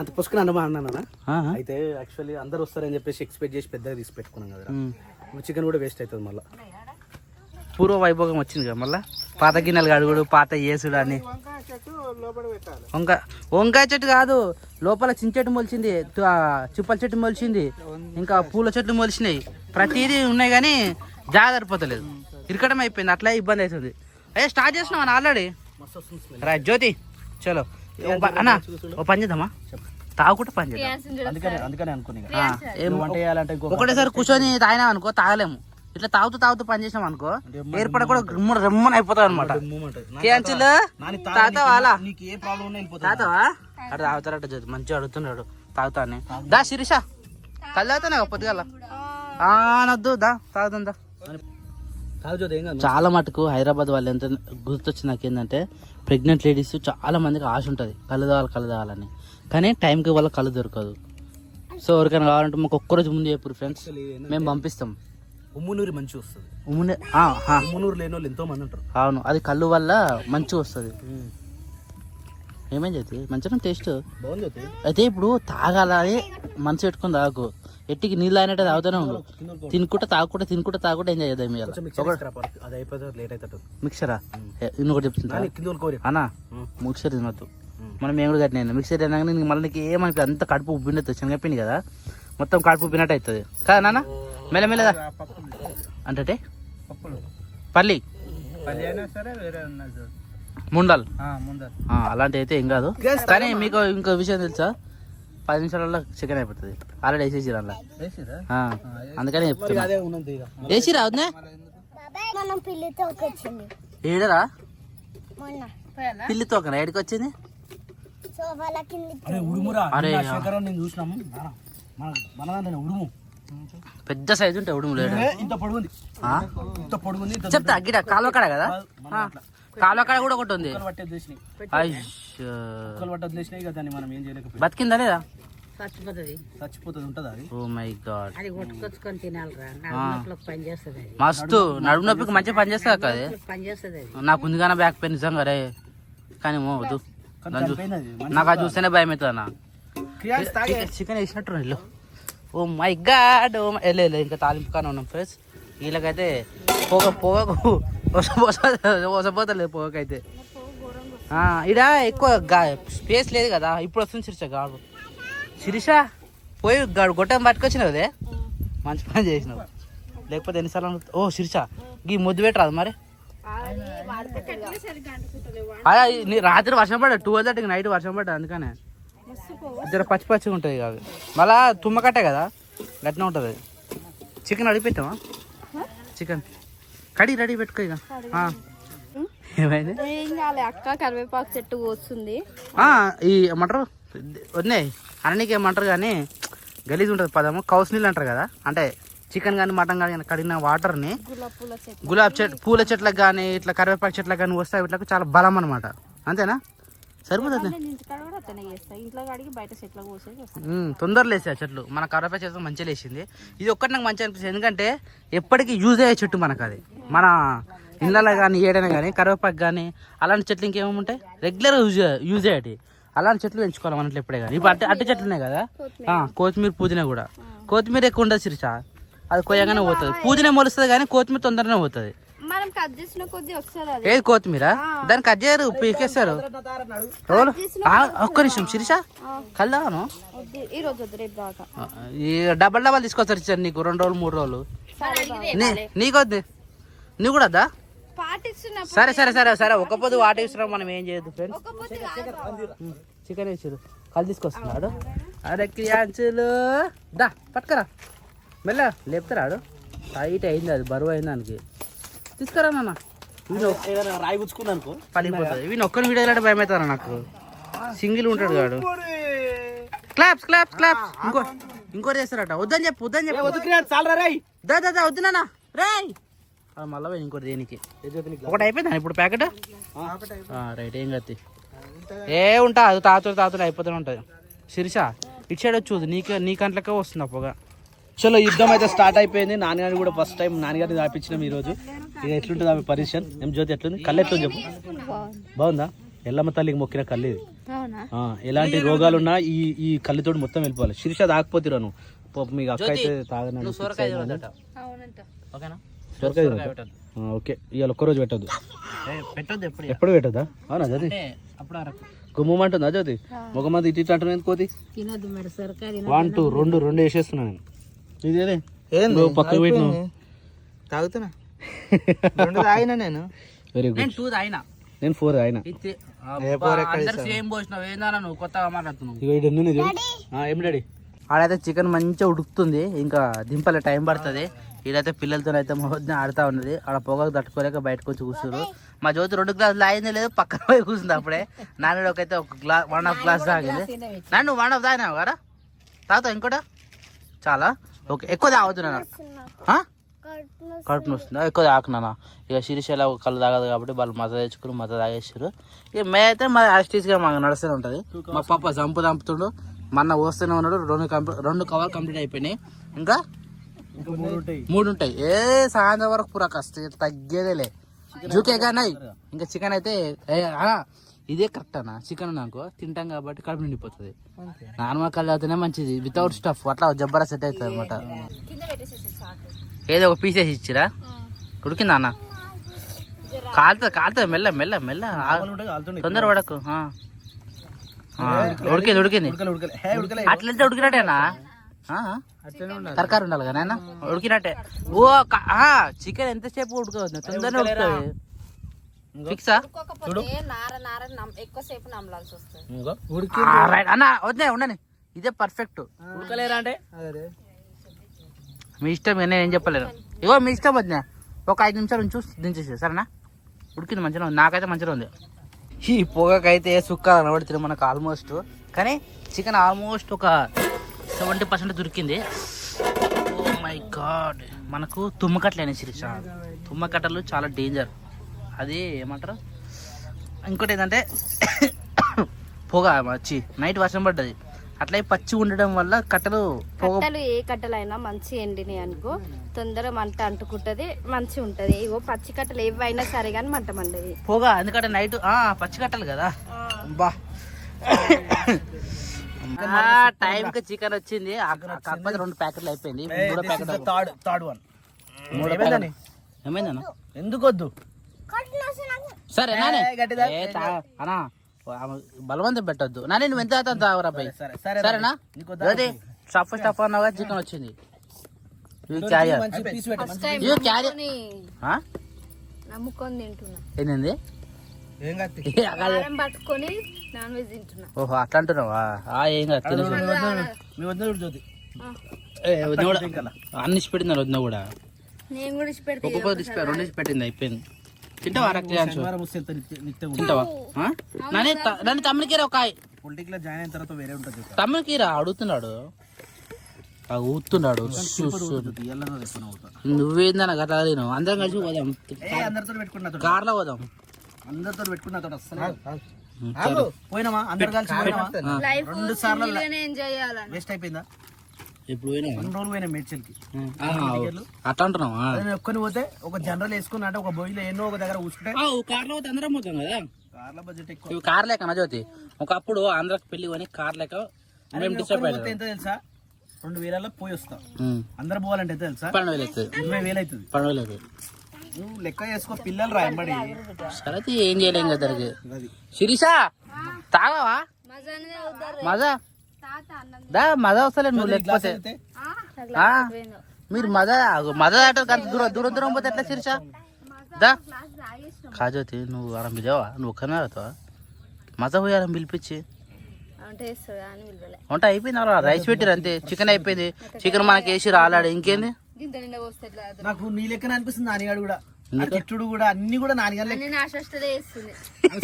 అంత పుష్కర అన్నమా అన్నా అయితే యాక్చువల్లీ అందరు వస్తారని చెప్పేసి ఎక్స్పెక్ట్ చేసి పెద్దగా తీసి పెట్టుకున్నాం కదా చికెన్ కూడా వేస్ట్ అవుతుంది మళ్ళీ పూర్వ వైభోగం వచ్చింది కదా మళ్ళీ పాత గిన్నెలు కడుగుడు పాత ఏసుడు అని వంకాయ చెట్టు కాదు, లోపల చింత చెట్టు మొలిచింది, చిప్పల చెట్టు మొలిచింది, ఇంకా పూల చెట్లు మొలిచినాయి. ప్రతిదీ ఉన్నాయి కానీ జాగ సరిపోతలేదు, ఇరకడం అయిపోయింది, అట్లా ఇబ్బంది అవుతుంది. అయ్యే స్టార్ట్ చేసినాం అన్న ఆల్రెడీ. రైట్ జ్యోతి చలో అన్న ఓ పని చేద్దామా, తాగుకుంటే పని చేద్దాం. అందుకని అనుకుని ఒకటేసారి కూర్చొని తాగినాం అనుకో తాగలేము, ఇట్లా తాగుతూ పని చేసినాం అనుకో ఏర్పడ కూడా రెమ్మని అయిపోతాం అనమాట. తాగుతావా అటు తాగుతారట జ్యోతి, మంచిగా అడుగుతున్నాడు తాగుతా అని. దా శిరీష కళ్ళు తాగుతానే పొద్దుగల నద్దు దా తాగుతాం దా. చాలా మటుకు హైదరాబాద్ వాళ్ళు ఎంత గుర్తొచ్చింది నాకు ఏంటంటే, ప్రెగ్నెంట్ లేడీస్ చాలా మందికి ఆశ ఉంటుంది కళ్ళు తాగాలని, కానీ టైంకి వాళ్ళ కళ్ళు దొరకదు. సో ఎవరికైనా కావాలంటే మాకు ఒక్కరోజు ముందు చెప్పు ఫ్రెండ్స్, మేము పంపిస్తాం. ఉమ్మునూరి మంచి వస్తుంది, ఉమ్మునూరు లేని వాళ్ళు ఎంతో మంది ఉంటారు. అవును, అది కళ్ళు వల్ల మంచిగా వస్తుంది. ఏమేం చేతి మంచిగా టేస్ట్ బాగుంది. అయితే ఇప్పుడు తాగాలని మనసు పెట్టుకుని తాగు, ఎట్టికి నీళ్ళు అయినట్టు తాగుతూనే ఉండు, తినుకుంటా తాగుకుంటా ఎంజాయ్ చేద్దాం. అది అయిపోతుంది, లేట్ అవుతాడు. మిక్సరా ఇంకొకటి చెప్తున్నా అన్నా, మిక్సర్ తినొద్దు. మనం ఏం కూడా కట్టినా మిక్సర్ అయినా కానీ మళ్ళీ నీకు ఏమనిపి అంత కడుపు ఉబ్బినట్టు శనగపిండి కదా, మొత్తం కడుపు ఉబ్బినట్టు అవుతుంది కదా నాన్న. మెల్లమెల్లదా అంటే పల్లి ముండల్ అలాంటి అయితే ఏం కాదు. కానీ మీకు ఇంకో విషయం తెలుసా, 10 నిమిషాలలో చికెన్ అయిపోతుంది. ఆల్రెడీ వేసేసి అలా, అందుకని చెప్తున్నా వేసి రావునే. ఏడరా పిల్లి తోకరా ఏడికి వచ్చింది? అరే పెద్ద సైజు ఉంటాయి ఉడుము, చెప్తా గిడ కాలువ కాడ కదా, కాలువ కాడ కూడా ఒకటి ఉంది. బతికిందా లేదా? చచ్చిపోతుంది ఉంటది అది. ఓ మై గాడ్, మస్తు నడుము నొప్పికి మంచిగా పని చేస్తుంది అక్క అది. నాకు ఉంది కానీ బ్యాక్ పెయిన్ నిజంగా రే, కానీ వద్దు నాకు అది చూస్తేనే భయం అవుతుంది అన్న. చికెన్ వేసినట్టు ఇల్లు. ఓ మై గాడ్, వెళ్ళే ఇంకా తాలింపు కానీ ఉన్నాం ఫ్రెండ్స్. వీళ్ళకైతే పొగకు వసపోతలేదు పొగకైతే. ఇడ ఎక్కువ స్పేస్ లేదు కదా, ఇప్పుడు వస్తుంది శిరీష గాడు. శిరీష పోయి గొట్టం పట్టుకొచ్చినావు అదే, మంచి పని చేసినావు. లేకపోతే ఎన్నిసార్లు ఓ శిరీష ఈ ముద్దు పెట్టరాదు మరి. రాత్రి వర్షం పడ్డా 12:30 నైట్ వర్షం పడ్డా, అందుకనే జర పచ్చిగా ఉంటుంది కాదు. మళ్ళా తుమ్మకట్టే కదా గట్టిగా ఉంటుంది. చికెన్ అడిగి పెట్టావా? చికెన్ కడిగి రెడీ పెట్టుకో ఇక. ఏమైంది అక్క కరివేపాకు చెట్టు వస్తుంది. ఈ ఏమంటారు వదిలే అన్నకి ఏమంటారు కానీ గలీజ్ ఉంటుంది పదము, కౌస్ నీళ్ళు అంటారు కదా. అంటే చికెన్ కానీ మటన్ కానీ కడిగిన వాటర్ని గులాబ్ చెట్టు పూల చెట్లకు కానీ ఇట్లా కరివేపాకు చెట్లకు కానీ వస్తాయి, వీటికి చాలా బలం అనమాట. అంతేనా? సరిపోతుంది. తొందరలో వేసే చెట్లు మన కరివేపాకు చెట్లు మంచిగా లేచింది. ఇది ఒక్కటి నాకు మంచిగా అనిపిస్తుంది, ఎందుకంటే ఎప్పటికీ యూజ్ అయ్యే చెట్టు మనకు అది. మన ఇళ్ళలో కానీ ఏడైనా కానీ కరివేపాకు కానీ అలాంటి చెట్లు ఇంకేమేమి ఉంటాయి రెగ్యులర్ యూజ్ అయ్యేటి, అలాంటి చెట్లు పెంచుకోవాలి మన ఇంట్లో ఎప్పుడే కానీ. ఇప్పుడు అట్టి చెట్లు ఉన్నాయి కదా, కొత్తిమీర పుదీనా కూడా. కొత్తిమీర ఎక్కువ ఉండదు శిరీష, అది కొయ్యగానే పోతుంది. పుదీనా మొలుస్తుంది కానీ కొత్తిమీర తొందరగానే పోతుంది. ఏది కొత్తిమీర దాన్ని కట్ చేయరు, పీకేస్తారు. ఒక్క నిమిషం శిరీష కల్దాను ఈ డబల్ తీసుకొస్తారు నీకు 2 రోజులు 3 రోజులు. నీకొద్ది నువ్వు కూడా వద్దా? సరే సరే సరే సరే ఒక పొద్దు వాటర్ ఇస్తున్నాం, మనం ఏం చేయొద్దు ఫ్రెండ్స్. చికెన్ వేసారు కళ్ళు తీసుకొస్తున్నాడు. అరే క్రియాంచులు దా పట్టుకరా, మెల్ల లేపుతారాడు. టైట్ అయింది, అది బరువు అయింది దానికి. తీసుకురా నాన్న, రాయి పుచ్చుకున్నా అనుకో పలిగిపోతుంది. వీని ఒక్కరి వీడియో భయం అవుతారా నాకు, సింగిల్ ఉంటాడు కాడు. Claps claps claps. ఇంకోటి చేస్తారట, వద్దని చెప్పు వద్దు నాన్న రేయ్. మళ్ళీ ఇంకోటి దేనికి ఒకటి అయిపోయిందా ఇప్పుడు ప్యాకెట్? రైట్ ఏం కత్తి ఏ ఉంటా అది తాతులు అయిపోతూనే ఉంటుంది. శిరీష ఇటు సైడ్ వచ్చి నీ కంట్లకే వస్తుంది ఆ పొగ. చలో యుద్ధం అయితే స్టార్ట్ అయిపోయింది. నాన్నగారిని కూడా ఫస్ట్ టైం నాన్నగారిని దాపించినాం ఈరోజు. ఇది ఎట్లుంటుంది ఆమె పరిషన్? ఏం జ్యోతి ఎట్లుంది? కళ్ళు ఎట్లుంది చెప్పు. బాగుందా? ఎల్లమ్మ తల్లికి మొక్కిన కళ్ళు ఇది. ఎలాంటి రోగాలున్నా ఈ కళ్ళుతోటి మొత్తం వెళ్ళిపోవాలి. శిరీష తాకపోతురా నువ్వు, మీకు అక్క అయితే తాగను. ఓకే ఇవాళ ఒక్కరోజు పెట్టద్దు. పెట్టొద్దు ఎప్పుడు ఎప్పుడు పెట్టద్దా? అవునా జ్యోతి? అప్పుడు అరకు గుమ్మంటుందా జ్యోతి? ఒక మంది ఇటు అంటున్నా కోతి. 1 2 2 వేసేస్తున్నా నేను. ఇదేలే నువ్వు పక్కకు పెట్టినావు. తాగుతున్నా 2 తాగినా నేను. Very good. నేను 2 తాగినా. నేను 4 తాగినా. అందరు సేమ్ పోసినావు ఏందన్నా నువ్వు కొత్తగా మాట్లాడుతున్నావు. ఇక ఇటు ఉంది చూడు. ఏం డాడీ? ఆడైతే చికెన్ మంచిగా ఉడుకుతుంది, ఇంకా దింపలే టైం పడుతుంది. ఈడైతే పిల్లలతో అయితే మొదటి ఆడుతూ ఉన్నది. ఆడ పొగకు తట్టుకోలేక బయటకు వచ్చి కూర్చున్నారు. మా జ్యోతి 2 గ్లాసులు అయింది లేదు, పక్కన పోయి కూర్చుంది. అప్పుడే నాన్నడోకైతే 1.5 గ్లాస్ తాగింది. నన్ను 1.5 తాగినావు కదా, తాగుతావు ఇంకోట చాలా. ఓకే ఎక్కువ తాగుతున్నా. కడుపు వస్తుందా? ఎక్కువ తాకున్నానా? ఇక శిరీషలో కళ్ళు తాగదు కాబట్టి వాళ్ళు మజా తెచ్చుకుని మజా తాగేసారు. ఇక మేమైతే మా యాస్టీస్గా మాకు నడుస్తూనే ఉంటుంది. మా పాప చంపుతుండు, మొన్న వస్తూనే ఉన్నాడు. 2 కవర్లు కంప్లీట్ అయిపోయినాయి, ఇంకా 3 ఉంటాయి. సాయంత్రం వరకు పూరా కష్టం తగ్గేదేలే. జూకేగా నాయి ఇంకా చికెన్ అయితే ఇదే కరెక్ట్ అన్న. చికెన్ నాకు తింటాం కాబట్టి కడుపు నిండిపోతుంది. నార్మల్ కళ్ళు అవుతూనే మంచిది, వితౌట్ స్టఫ్ అట్లా జబ్బరా సెట్ అవుతుంది అనమాట. ఏదో ఒక పీస్ వేసి ఇచ్చిరా ఉడికిందా అన్న? కాలుతుంది మెల్ల మెల్ల మెల్ల, తొందర పడకు. ఉడికింది అట్లయితే ఉడికినట్టేనా? తరకారు ఉండాలి కదా నాయన, ఉడికినట్టే. ఓ చికెన్ ఎంతసేపు ఉడకవద్దు, తొందరనే ఉడుకుతుంది. ఫిక్సా అన్న? వద్దే ఉండని, ఇదే పర్ఫెక్ట్. ఉడకలేరా అంటే మీ ఇష్టం, నేను ఏం చెప్పలేను. ఇగో మీ ఇష్టం వద్దా, ఒక 5 నిమిషాలు ఉంచు దించేసి సరేనా? ఉడికింది మంచిగా ఉంది, నాకైతే మంచిగా ఉంది. ఈ పొగకైతే సుక్కాలు కనబడుతుంది మనకు ఆల్మోస్ట్, కానీ చికెన్ ఆల్మోస్ట్ ఒక 70% దొరికింది. ఓ మై గాడ్, మనకు తుమ్మకట్టలు అయినాయి శిరీష. తుమ్మకట్టలు చాలా డేంజర్. అది ఏమంటారు, ఇంకోటి ఏంటంటే పొగ వచ్చి నైట్ వర్షం పడ్డది, అట్లా పచ్చి ఉండడం వల్ల కట్టలు కట్టలు ఏ కట్టలైనా మంచి ఎండినాయి అనుకో తొందరగా మంట అంటుకుంటది, మంచి ఉంటది. ఇగో పచ్చి కట్టలు ఏవైనా సరే కానీ మంట మండది పొగ. ఎందుకంటే నైట్ పచ్చి కట్టలు కదా. బా టైంకి చికెన్ వచ్చింది, కాకపోతే 2 ప్యాకెట్లు అయిపోయింది. 3వ ప్యాకెట్ ఏమైందన్నా? ఎందుకు వద్దు సరే నానే అన్నా, బలవంతం పెట్టద్దు నానే. నువ్వు ఎంత అవుతాను తావరా పై, సరేనా? అదే స్టఫ్ అన్నావుగా చికెన్ వచ్చింది. నమ్ముకొని తింటున్నా. ఏంది పట్టుకొని నాన్ వెజ్ తింటున్నా. ఓహో అట్లా అంటున్నావా? ఏం కాదు, అన్ని పెట్టింది వద్ద కూడా. నేను కూడా ఒక్కొక్క 2 పెట్టింది, అయిపోయింది. తింటావా? తింటావా? నన్ను తమ్ముడికి ఒక పొలిటిక్ లో జాయిన్ అయిన తర్వాత వేరే ఉంటుంది. తమ్ముడికి రా అడుగుతున్నాడు, ఊతున్నాడు. నువ్వేందన్న గట్లా తిను. అందరం కలిసి పోదాం, అందరితో పెట్టుకున్నా, కార్లో పోదాం. అందరితో పెట్టుకున్నా అసలు పోయినామా? అందరు కలిసి పోయినామా? 2 సార్లు వేస్ట్ అయిపోయిందా? ఎప్పుడు పోయినా 2 రోజులు పోయినా మేడ్చల్కి. అట్లా అంటున్నావా? ఒక్కని పోతే ఒక జనరల్ వేసుకుని అంటే ఒక బొయ్యిలో ఎన్నో ఒక దగ్గర కూర్చుంటే కార్లో పోతే అందరం పోతాం కదా. కార్ల బడ్జెట్ ఎక్కువ. ఇవి కార్ లేక జ్యోతి, ఒకప్పుడు ఆంధ్రాకి పెళ్లి కొని కార్ లేక మేము డిస్టర్బ్ అయ్యాం. ఎంత తెలుసా? 2000 పోయి వస్తాం. అందరు పోవాలంటే ఎంత తెలుసా? 12,000 అవుతుంది. 20,000 అవుతుంది. 12,000 అవుతుంది. నువ్వు లెక్క చేసుకో, పిల్లలు రాయంబడి. సరే ఏం చేయలేం కదా దానికి. శిరీష తాగవా? మజా దా మజా వస్తలే నువ్వు లేకపోతే. మీరు మజా దూరం దూరం పోతే ఎట్లా శిరీష? దా కాజోతి నువ్వు అరం పిలిచావా? నువ్వు ఒక్కనే అవుతావా? మజా పోయాలని పిలిపించి వంట అయిపోయింది. రైస్ పెట్టిరు అంతే, చికెన్ అయిపోయింది. చికెన్ మనకి వేసి రాలాడు, ఇంకేంది? నాకు నీ లెక్కన అనిపిస్తుంది. నానిగాడు కూడా కిట్టుడు కూడా అన్ని కూడా నానిగాడు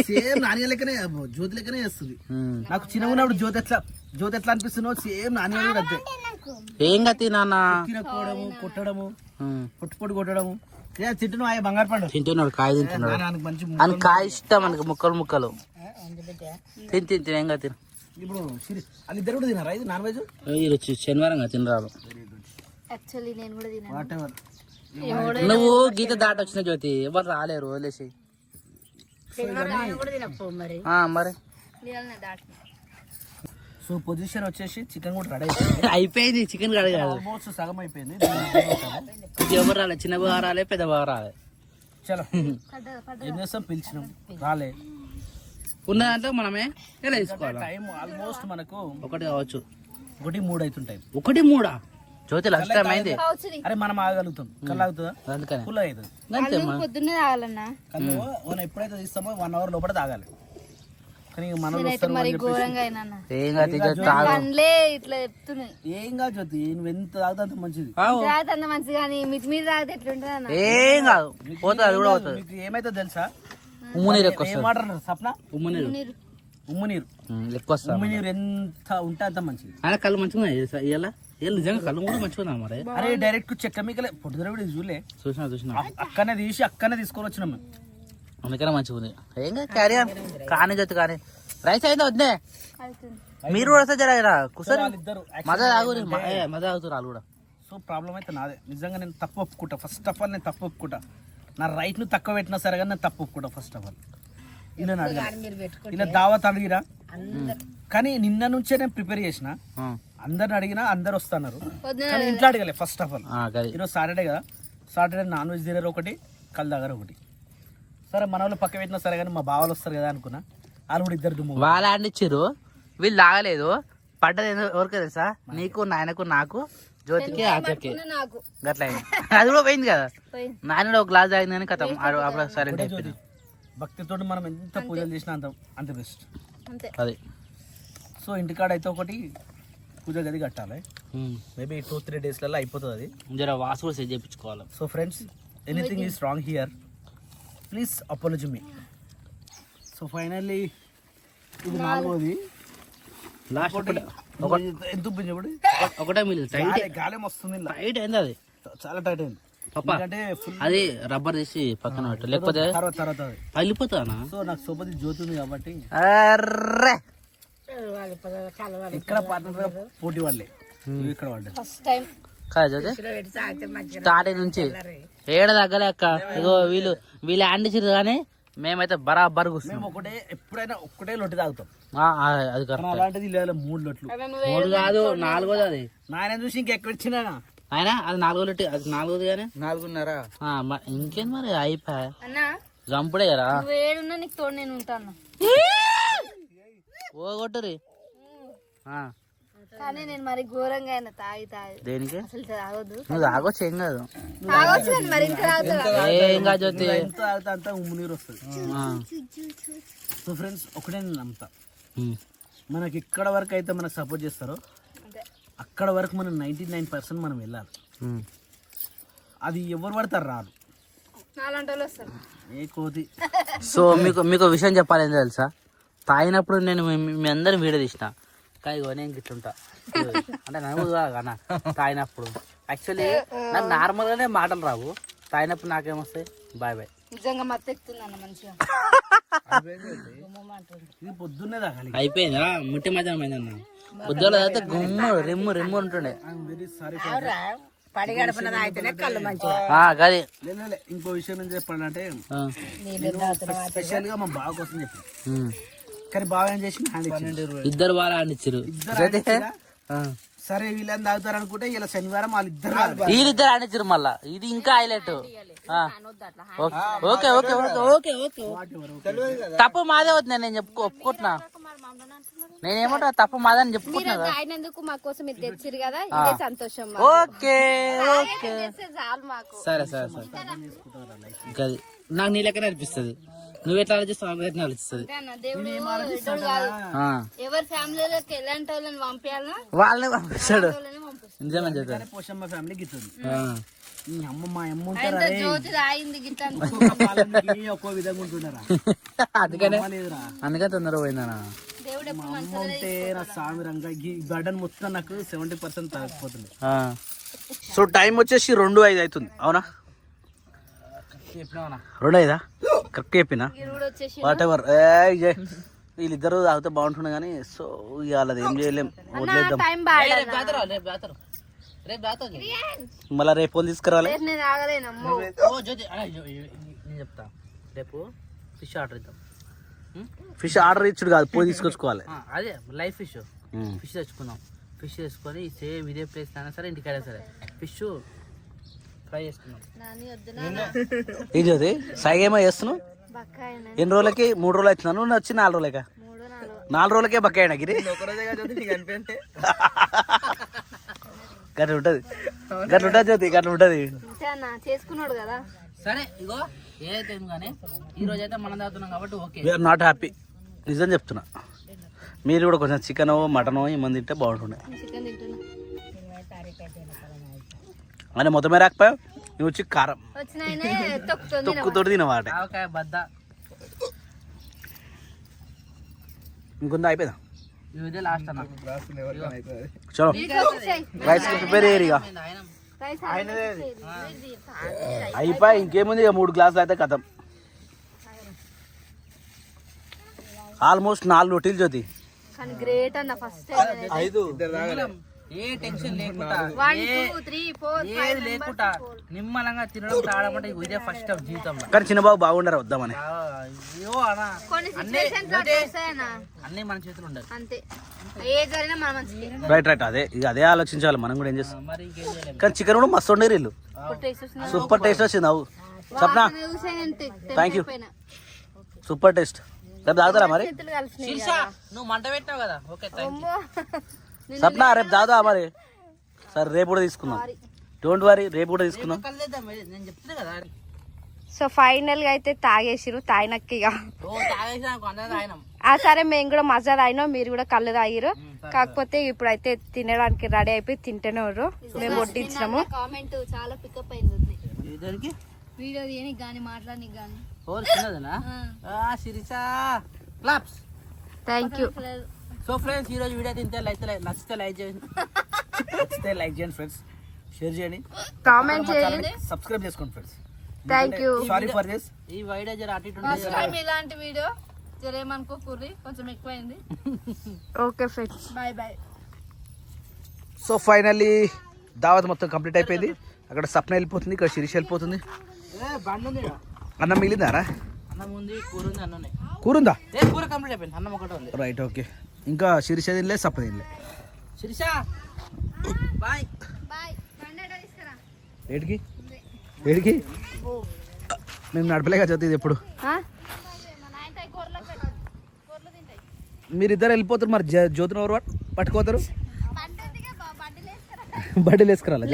సేమ్ నానిగా లెక్కనే, జ్యోతి లెక్కనే చేస్తుంది. నాకు చిన్న ఉన్నప్పుడు జ్యోతి ఎట్లా అనిపిస్తున్నావు సేమ్ నానిగాడు కూడా అంతే. ఏం గతి నాన్న తినకపోవడము, కొట్టడము, పొట్టు కొట్టడము. తింటున్నావు ఆ బంగారు పండు తింటున్నాడు, కాయ తింటున్నాడు. అని కాయ ఇష్టం మనకి, ముక్కలు తిని ఏం గతి. ఇప్పుడు వాళ్ళిద్దరు కూడా తినారా ఇది నాన్ వెజ్? శనివారం తినరాదు. What ever. నువ్వు గీత దాటి వచ్చిన జ్యోతి, ఎవరు రాలేరు, వదిలేసి. మరి సో పొజిషన్ వచ్చేసి చికెన్ కూడా రెడీ అయిపోయింది. అయిపోయింది చికెన్ కర్రీ కాదు, ఆల్మోస్ట్ సగం అయిపోయింది. ఎవరు రాలే, చిన్న బాగా రాలే, పెద్ద బాగా రాలే. చలో ఏం చేస్తాం, పిలిచినాం రాలే. ఉన్న దాంట్లో మనమే ఎలా తీసుకోవాలి. టైం ఆల్మోస్ట్ మనకు ఒకటి కావచ్చు, 1-3 అవుతుంటాయి. 1-3 జ్యోతి లాస్ట్ టైం అయింది. అరే మనం ఆగలుగుతాం, కళ్ళు ఆగుతుందా? అందుకని ఫుల్ అవుతుంది. అంతే అమ్మా. పొద్దున్నే తాగాలన్నా కళ్ళు మనం ఎప్పుడైతే తీస్తామో 1 అవర్ లోపల తాగాలి. కానీ మన వాళ్ళు వస్తారు మరి అని చెప్పేసి ఘోరంగా అయినా ఏం కాదు తాగు. పండ్లే ఇట్లా చెప్తున్నాయి. ఏం కాదు జ్యోతి, నువ్వు ఎంత తాగితే అంత మంచిది. ఆవు. తాగితే అంత మంచిది కానీ మీరు తాగితే ఎట్లుంటుంది అన్న. ఏం కాదు, పోతుంది అది కూడా పోతుంది. మీకు ఏమైతే తెలుసా, ఉమ్ము నీరు ఎక్కువ ఏం వస్తుంది. వాటర్ సప్న, ఉమ్ము నీరు ఉమ్ము నీరు. ఎక్కువ వస్తుంది. ఉమ్ము నీరు ఎంత ఉంటే అంత మంచిది. ఆయన కళ్ళు మంచిగా ఉన్నాయి ఇవాళ. వీళ్ళు నిజంగా కళ్ళు కూడా మంచిగా ఉన్నాయి మరి. అరే డైరెక్ట్ చెక్క మీకలే పొద్దున కూడా చూలే, చూసినా అక్కనే తీసి అక్కనే తీసుకొని వచ్చినాం మేము. అందుకనే మంచిగా ఉంది. ఏం కాదు, క్యారీ కానీ జ్యోతి కానీ. రైస్ అయిందా వద్దే, మీరు కూడా వస్తే జర కూర్చొని వాళ్ళిద్దరు మజా తాగురి, మజా తాగుతారు వాళ్ళు కూడా. సో ప్రాబ్లం అయితే నాదే. నిజంగా నేను తప్పు ఒప్పుకుంటా. ఫస్ట్ ఆఫ్ ఆల్ నేను తప్పు ఒప్పుకుంటా. నా రైట్ ను తక్కువ పెట్టినా సరే కానీ నేను తప్పు ఒప్పుకుంటా. ఫస్ట్ ఆఫ్ ఆల్ ఇలా ఇలా దావత్ అడిగిరా, కానీ నిన్న నుంచే నేను ప్రిపేర్ చేసిన. అందరిని అడిగినా అందరు వస్తున్నారు, కానీ ఇంట్లో అడగలే. ఫస్ట్ ఆఫ్ ఆల్ ఈరోజు సాటర్డే కదా, సాటర్డే నాన్ వెజ్ తినరు ఒకటి, కళ్ళు దగ్గర ఒకటి. సరే మన వాళ్ళు పక్క పెట్టినా సరే కానీ మా బావాలు వస్తారు కదా అనుకున్నా. వాళ్ళు కూడా ఇద్దరు దుమ్ము. వాళ్ళు ఆడిచ్చారు, వీళ్ళు తాగలేదు. పడ్డది ఎవరికి తెలుసా, నీకు నాయనకు నాకు జ్యోతికి ఆచకి నాకు గట్లా అయింది. అది కూడా పోయింది కదా. నాయన ఒక గ్లాస్ తాగింది కానీ కథం అప్పుడు సైలెంట్ అయిపోయింది. భక్తితో మనం ఎంత పూజలు చేసినా అంత బెస్ట్. అంతే. అది సో ఇంటికాడ అయితే ఒకటి పూజ గది కట్టాలి. మేబీ 2-3 డేస్లలో అయిపోతుంది అది. జర వాసు కూడా సెట్ చేయించుకోవాలి. So friends, anything is wrong here, please apology me. So finally ఇది 4వది. లాస్ట్ ఎంత ఉప్పింది ఇప్పుడు, ఒకటే మిగిలింది. టైట్ గాలం వస్తుంది. టైట్ అయింది అది, చాలా టైట్ అయింది. పప్పా. ఎందుకంటే ఫుల్ అది రబ్బర్ తీసి పక్కన పెట్టు, లేకపోతే తర్వాత అది. పగిలిపోతానా. సో నాకు సోపతి జ్యోతి ఉంది కాబట్టి అర్రే ఇక్కడ పార్ట్నర్ పోటీ వాళ్ళే ఇక్కడ వాళ్ళే. ఫస్ట్ టైం కాదు స్టార్టింగ్ నుంచి ఏడ తగ్గలే అక్క. ఇగో వీళ్ళు హ్యాండ్ ఇచ్చారు కానీ మేమైతే బరాబర్ కూర్చున్నాం. మేము ఎప్పుడైనా ఒక్కటే లొట్టి తాగుతాం. అది కానీ అలాంటిది లేదు, 3 లొట్లు. 3 కాదు 4ది అది. నాయన చూసి ఇంకెక్కడ ఇచ్చినా ఆయన అది 4 లొట్టి, అది 4ది కానీ 4.5. ఇంకేం మరి అయిపోయా అన్న చంపుడే కదా. నువ్వు ఏడున్నా నీకు తోడు నేను ఉంటాను. ఓ కొట్టురి. కానీ నేను మరి ఘోరంగా అయినా తాగి దేనికి అసలు తాగొద్దు. నువ్వు తాగొచ్చు, ఏం కాదు. తాగొచ్చు కానీ మరి ఇంకా తాగుతా. ఏం కాదు జ్యోతి. ఎంత తాగితే అంత ఉమ్ము నీరు వస్తుంది. సో ఫ్రెండ్స్, ఒకటే నేను నమ్ముతా, మనకి ఇక్కడ వరకు అయితే మనకు సపోర్ట్ చేస్తారో అక్కడ వరకు మనం 99% మనం వెళ్ళాలి. అది ఎవరు పడతారు రాదు, నాలాంటి వాళ్ళు వస్తారు. ఏ కోతి. సో మీకు విషయం చెప్పాలి ఏంటో తెలుసా, తాగినప్పుడు నేను మీ అందరం వీడియో తీసిన కానీ నేను గిట్లుంటా అంటే నవ్వు కాదన్న. తాగినప్పుడు యాక్చువల్లీ నాకు నార్మల్గానే మాటలు రావు, తాగినప్పుడు నాకేమొస్తాయి బాయ్ బాయ్. నిజంగా మత్తు ఎక్కుతుందన్న మంచిగా. ఇది పొద్దున్నే తాగాలి. అయిపోయిందా ముట్టి మధ్యాహ్నం అయిందన్న. పొద్దున అయితే గుమ్ము రెమ్ము ఉంటుండే. Very sorry. గది ఇంకో విషయం ఏం చెప్పాలంటే, స్పెషల్ గా మా బావ కోసం చెప్పాను, కానీ బావ ఏం చేసి ఇద్దరు బాగా ఆడిచ్చారు. సరే వీళ్ళని తాగుతారు అనుకుంటే ఇలా శనివారం వాళ్ళిద్దరు వీళ్ళిద్దరు ఆడిచ్చారు. మళ్ళా ఇది ఇంకా highlight. Okay okay okay okay తప్పు మాదే వద్దు, నేను ఒప్పుకుంటున్నా. నేనేమంటా తప్పు మాదని చెప్పుకుంటున్నా. ఆయనందుకు మా కోసం ఇది తెచ్చిరు కదా, ఇదే సంతోషం. ఓకే ఓకే చాలు మాకు. సరే సరే సరే. ఇంకా నాకు నీ లెక్కనే అనిపిస్తుంది. నువ్వు ఎట్లా ఆలోచిస్తావు నాకు ఎట్లా అనిపిస్తుంది. దేవుడు ఎవరి ఫ్యామిలీలోకి ఎలాంటి వాళ్ళని పంపించాలన్నా వాళ్ళని పంపిస్తాడు. నిజమే చెప్తాను. పోషమ్మ ఫ్యామిలీ గిట్టుంది. ఈ అమ్మ మా అమ్మ ఉంటారా జ్యోతి తాగింది గిట్లా ఒక్కో విధంగా ఉంటున్నారా. అందుకని తొందర పోయిందనా. దేవుడు ఎప్పుడు మా అమ్మ ఉంటే నా సామిరంగా ఈ బర్డన్ మొత్తం నాకు 70% తగ్గిపోతుంది. సో టైం వచ్చేసి 2:05 అవుతుంది. అవునా 2:05 కరెక్ట్ చెప్పినా. వాట్ ఎవర్ వీళ్ళిద్దరు తాగితే బాగుంటుంది కానీ సో ఇవాళ ఏం చేయలేం, వదిలేద్దాం. మళ్ళీ రేపు తీసుకురావాలి. నేను చెప్తా రేపు ఫిష్ ఆర్డర్ ఇద్దాం. ఫిష్ ఆర్డర్ ఇచ్చుడు కాదు, పోయి తీసుకొచ్చుకోవాలి. అదే లైఫ్ ఫిష్ ఫిష్ తెచ్చుకున్నాం. ఫిష్ చేసుకొని సేమ్ ఇదే ప్లేస్ అయినా సరే ఇంటికైనా సరే ఫిష్ ఫ్రై చేసుకున్నాం. ఏం చదివి సాగేమో చేస్తున్నావు? ఎన్ని రోజులకి? 3 రోజులు అవుతున్నాను. నువ్వు వచ్చి 4 రోజులకా? 4 రోజులకే బక్కాయి నాకు ఇది. గట్ల ఉంటుంది జ్యోతి, గట్ల ఉంటుంది. చేసుకున్నాడు కదా. సరే ఇగో ఏదైతే కానీ ఈ రోజు అయితే మనం తాగుతున్నాం కాబట్టి ఓకే. వీఆర్ నాట్ హ్యాపీ, నిజం చెప్తున్నా. మీరు కూడా కొంచెం చికెన్ మటన్ ఏమని తింటే బాగుంటుండే. చికెన్ తింటున్నా అని మొత్తమే రాకపోయావు. నువ్వు వచ్చి కారం వచ్చినాయనే తొక్కుతుంది. తొక్కుతోటి తినవాట. ఆవకాయ బద్ద ఇంకొంత అయిపోయిందా? ఇదే లాస్ట్ అన్న. చలో రైస్ ప్రిపేర్ చేయరు ఇక. అయిపోయి ఇంకేముంది ఇక 3 గ్లాసులు అయితే కథం. ఆల్మోస్ట్ 4 రొటీలు జ్యోతి. కానీ గ్రేట్ అన్న ఫస్ట్ ఏ టెన్షన్ లేకుండా 1 2 3 4 ఏది లేకుండా నిమ్మలంగా తినడం తాగడం అంటే ఇదే ఫస్ట్ ఆఫ్ జీవితంలో. కానీ చిన్నబాబు బాగుండారు వద్దామని. అయ్యో అన్నా కొన్ని సిచువేషన్స్ అట్లా వస్తాయన్నా, అన్నీ మన చేతులు ఉండదు. అంతే. ఏ జరిగినా మన మంచికి. రైట్ అదే ఇక అదే ఆలోచించాలి మనం కూడా. ఏం చేస్తాం? మరి ఇంకేం చేయలేము. కానీ చికెన్ కూడా మస్తు ఉండేరు వీళ్ళు. సూపర్ టేస్ట్ వచ్చింది. అవు Sapna thank you, super taste. రేపు తాగుతారా మరి? శిరీష, నువ్వు మంట పెట్టావు కదా. Okay thank you. సప్న రేపు తాగుతా మరి? సరే రేపు కూడా తీసుకుందాం. డోంట్ వరీ, రేపు కూడా తీసుకుందాం. నేను చెప్తున్నా కదా. సో ఫైనల్ గా అయితే తాగేసిరు. తాగినక్కిగా తాగినాం. సరే మేము కూడా మజా తాగినాం, మీరు కూడా కళ్ళు తాగిరు. కాకపోతే ఇప్పుడైతే తినడానికి రెడీ అయిపోయి తింటేనే మేము వడ్డించినాము. కామెంట్ చాలా పికప్ అయింది వీడియో తీయనికి గానీ మాట్లాడడానికి గానీ. Shirisha claps. Thank you. So friends ఈ రోజు వీడియో తింటే నచ్చితే లైక్ చేయండి. ఫ్రెండ్స్ షేర్ చేయండి, కామెంట్ చేయండి, సబ్స్క్రైబ్ చేసుకోండి friends. Thank you. Sorry for this. ఈ వీడియో జర అటు ఇటు ఫస్ట్ టైం ఇలాంటి వీడియో జరేమనుకోకూర్రి, కొంచెం ఎక్కువైంది. Okay friends, bye bye. So finally దావత్ మొత్తం కంప్లీట్ అయిపోయింది. అక్కడ సప్న వెళ్ళిపోతుంది, ఇక్కడ శిరీష వెళ్ళిపోతుంది. బండి ఉంది. అన్నం మిగిలిందారా? అన్నం ఉంది, కూర ఉంది, అన్నం ఉన్నాయి. కూర ఉందా? కూర కంప్లీట్ అయిపోయింది, అన్నం ఒకటే ఉంది. Right okay. ఇంకా శిరీష తినలే, సప్న తినలే. శిరీష బాయ్. ఏడికి ఏడికి మేము నడపలేక చదువుతుంది ఎప్పుడు. మీరిద్దరు వెళ్ళిపోతారు మరి జ్యోతిని ఎవరు పట్టుకోతారు? బడ్డీలు వేసుకురాలి.